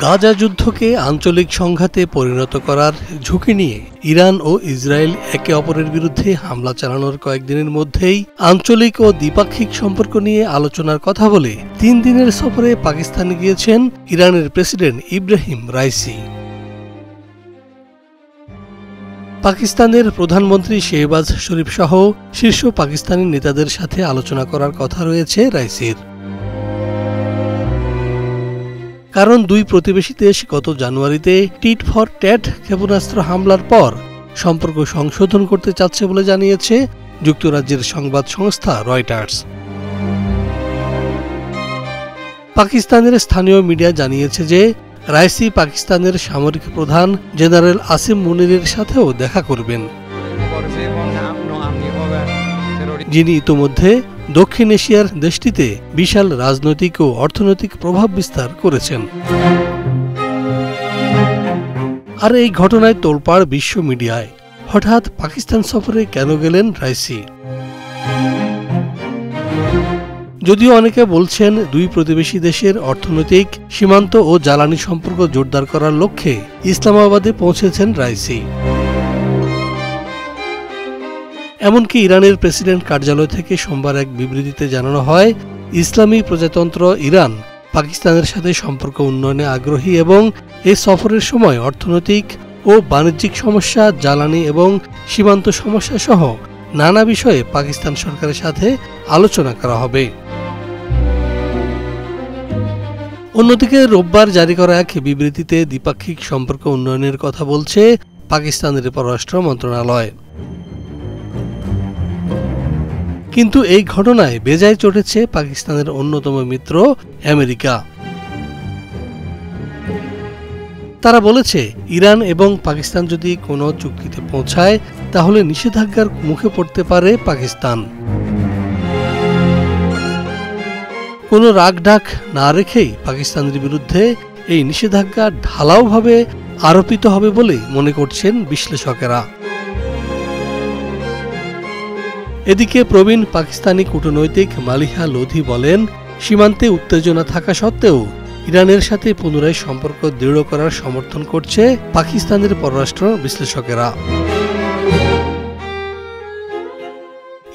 গাজা যুদ্ধকে আঞ্চলিক সংঘাতে পরিণত করার ঝুঁকি নিয়ে ইরান ও ইসরায়েল একে অপরের বিরুদ্ধে হামলা চালানোর কয়েকদিনের মধ্যেই আঞ্চলিক ও দ্বিপাক্ষিক সম্পর্ক নিয়ে আলোচনার কথা বলে 3 দিনের সফরে পাকিস্তানে গিয়েছেন ইরানের প্রেসিডেন্ট ইব্রাহিম রাইসি। পাকিস্তানের প্রধানমন্ত্রী শেহবাজ শরীফ সহ শীর্ষ পাকিস্তানি নেতাদের সাথে আলোচনা করার কথা রয়েছে রাইসির। কারণ দুই প্রতিবেশী দেশ গত জানুয়ারিতে টিট ফর ট্যাট ক্ষেপণাস্ত্র হামলার পর সম্পর্ক সংশোধন করতে চাচ্ছে বলে জানিয়েছে যুক্তরাজ্যের সংবাদ সংস্থা রয়টার্স। পাকিস্তানের স্থানীয় মিডিয়া জানিয়েছে যে রাইসি পাকিস্তানের সামরিক প্রধান জেনারেল আসিম মুনিরের সাথেও দেখা করবেন, যিনি ইতোমধ্যে দক্ষিণ এশিয়ার দেশটিতে বিশাল রাজনৈতিক ও অর্থনৈতিক প্রভাব বিস্তার করেছেন। আর এই ঘটনায় তোলপাড় বিশ্ব মিডিয়ায়। হঠাৎ পাকিস্তান সফরে কেন গেলেন রাইসি? যদিও অনেকে বলছেন দুই প্রতিবেশী দেশের অর্থনৈতিক, সীমান্ত ও জ্বালানি সম্পর্ক জোরদার করার লক্ষ্যে ইসলামাবাদে পৌঁছেছেন রাইসি। এমনকি ইরানের প্রেসিডেন্ট কার্যালয় থেকে সোমবার এক বিবৃতিতে জানানো হয়, ইসলামী প্রজাতন্ত্র ইরান পাকিস্তানের সাথে সম্পর্ক উন্নয়নে আগ্রহী এবং এই সফরের সময় অর্থনৈতিক ও বাণিজ্যিক সমস্যা, জ্বালানি এবং সীমান্ত সমস্যা সহ নানা বিষয়ে পাকিস্তান সরকারের সাথে আলোচনা করা হবে। অন্যদিকে রোববার জারি করা এক বিবৃতিতে দ্বিপাক্ষিক সম্পর্ক উন্নয়নের কথা বলছে পাকিস্তানের পররাষ্ট্র মন্ত্রণালয়। কিন্তু এই ঘটনায় বেজায় চটেছে পাকিস্তানের অন্যতম মিত্র আমেরিকা। তারা বলেছে, ইরান এবং পাকিস্তান যদি কোনো চুক্তিতে পৌঁছায় তাহলে নিষেধাজ্ঞার মুখে পড়তে পারে পাকিস্তান। কোনো রাগঢাক না রেখেই পাকিস্তানের বিরুদ্ধে এই নিষেধাজ্ঞা ঢালাওভাবে আরোপিত হবে বলে মনে করছেন বিশ্লেষকেরা। এদিকে প্রবীণ পাকিস্তানি কূটনৈতিক মালিহা লোধি বলেন, সীমান্তে উত্তেজনা থাকা সত্ত্বেও ইরানের সাথে পুনরায় সম্পর্ক দৃঢ় করার সমর্থন করছে পাকিস্তানের পররাষ্ট্র বিশ্লেষকেরা।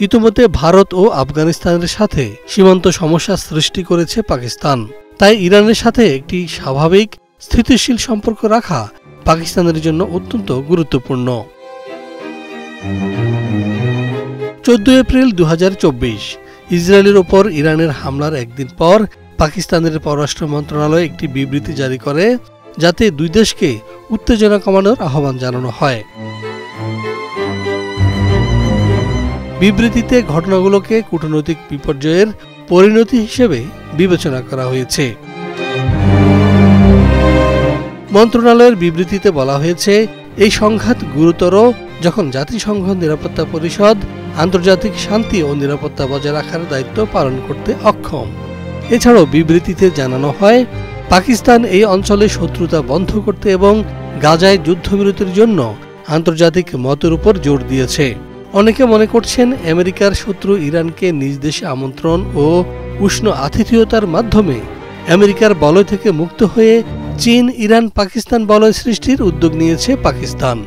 ইতিমধ্যে ভারত ও আফগানিস্তানের সাথে সীমান্ত সমস্যা সৃষ্টি করেছে পাকিস্তান। তাই ইরানের সাথে একটি স্বাভাবিক স্থিতিশীল সম্পর্ক রাখা পাকিস্তানের জন্য অত্যন্ত গুরুত্বপূর্ণ। 14 এপ্রিল 2024 ইসরায়েলের ওপর ইরানের হামলার একদিন পর পাকিস্তানের পররাষ্ট্র মন্ত্রণালয় একটি বিবৃতি জারি করে, যাতে দুই দেশকে উত্তেজনা কমানোর আহ্বান জানানো হয়। বিবৃতিতে ঘটনাগুলোকে কূটনৈতিক বিপর্যয়ের পরিণতি হিসেবে বিবেচনা করা হয়েছে। মন্ত্রণালয়ের বিবৃতিতে বলা হয়েছে, এই সংঘাত গুরুতর যখন জাতিসংঘ নিরাপত্তা পরিষদ আন্তর্জাতিক শান্তি ও নিরাপত্তা বজায় রাখার দায়িত্ব পালন করতে অক্ষম। এছাড়াও বিবৃতিতে জানানো হয়, পাকিস্তান এই অঞ্চলে শত্রুতা বন্ধ করতে এবং গাজায় যুদ্ধবিরতির জন্য আন্তর্জাতিক মতের উপর জোর দিয়েছে। অনেকে মনে করছেন, আমেরিকার শত্রু ইরানকে নিজ দেশে আমন্ত্রণ ও উষ্ণ আতিথেয়তার মাধ্যমে আমেরিকার বলয় থেকে মুক্ত হয়ে চীন, ইরান, পাকিস্তান বলয় সৃষ্টির উদ্যোগ নিয়েছে পাকিস্তান।